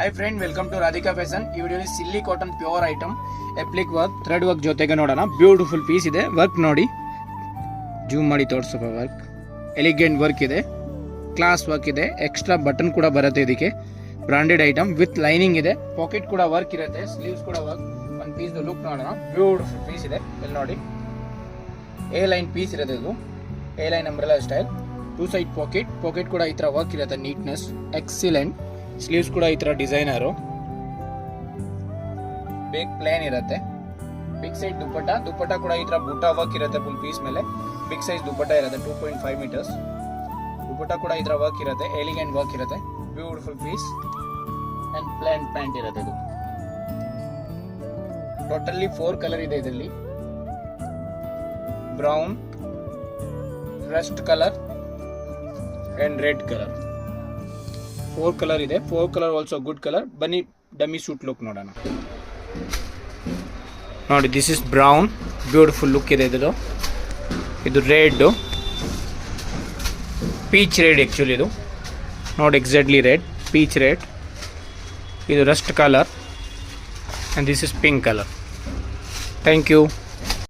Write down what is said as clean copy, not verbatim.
Hi friend, welcome to Radhika fashion. ಈ ವಿಡಿಯೋಲಿ ಸಿಲ್ಲಿ cotton pure item applique work, thread work ಜೊತೆಗೆ ನೋಡೋಣ. ಬ್ಯೂಟಿಫುಲ್ ಪೀಸ್ ಇದೆ. ವರ್ಕ್ ನೋಡಿ, ಜೂಮ್ ಮಾಡಿ ತೋರಿಸೋಣ. ವರ್ಕ್ ಎಲಿಗೆಂಟ್ ವರ್ಕ್ ಇದೆ, ಕ್ಲಾಸ್ ವರ್ಕ್ ಇದೆ. ಎಕ್ಸ್ಟ್ರಾ ಬಟನ್ ಕೂಡ ಬರುತ್ತೆ ಇದಕ್ಕೆ. ಬ್ರಾಂಡೆಡ್ ಐಟಮ್ ವಿತ್ ಲೈನಿಂಗ್ ಇದೆ. ಪಾಕೆಟ್ ಕೂಡ ವರ್ಕ್ ಇರುತ್ತೆ, ಸ್ಲೀವ್ಸ್ ಕೂಡ ವರ್ಕ್. ಒಂದು ಪೀಸ್ ಲುಕ್ ನೋಡೋಣ. ಬ್ಯೂಟಿಫುಲ್ ಪೀಸ್ ಇದೆ. ಇಲ್ಲಿ ನೋಡಿ, ಎ ಲೈನ್ ಪೀಸ್ ಇರುತ್ತೆ. ಇದು A line umbrella style. 2 side packet ಕೂಡ ಈ ತರ ವರ್ಕ್ ಇರುತ್ತೆ. Neatness excellent. ಸ್ಲೀವ್ಸ್ ಕೂಡ ಈ ತರ ಡಿಸೈನರು. ಬೇಕ್ ಪ್ಲೇನ್ ಇರುತ್ತೆ. ಬಿಗ್ ಸೈಡ್ ದುಪ್ಪಟ್ಟ ಕೂಡ ಈ ತರ ಬುಟ್ಟ ವರ್ಕ್ ಇರುತ್ತೆ. ಫುಲ್ ಪೀಸ್ ಮೇಲೆ ಬಿಗ್ ಸೈಜ್ ದುಪ್ಪಟ್ಟ ಇರುತ್ತೆ. 2.5 ಮೀಟರ್ಸ್ ದುಪ್ಪಟ್ಟ ಕೂಡ ಈ ತರ ವರ್ಕ್ ಇರುತ್ತೆ. ಎಲಿಗೆಂಟ್ ವರ್ಕ್ ಇರುತ್ತೆ. Beautiful piece and plane pant ಇರುತ್ತೆ. ಇದು ಟೋಟಲಿ 4 ಕಲರ್ ಇದೆ ಇದರಲ್ಲಿ. Brown, Rust colour and red colour. 4 colour ಇದೆ. 4 ಕಲರ್ ಆಲ್ಸೋ ಗುಡ್ ಕಲರ್. ಬನ್ನಿ ಡಮ್ಮಿ ಸೂಟ್ ಲುಕ್ ನೋಡೋಣ. ನೋಡಿ, this is brown. Beautiful look ಇದೆ ಇದು. ಇದು ರೆಡ್, ಪೀಚ್ ರೆಡ್. ಆ್ಯಕ್ಚುಲಿ ಇದು ನೋಡಿ, ಎಕ್ಸಾಕ್ಟ್ಲಿ ರೆಡ್, ಪೀಚ್ ರೆಡ್. ಇದು rust colour and this is pink colour. Thank you.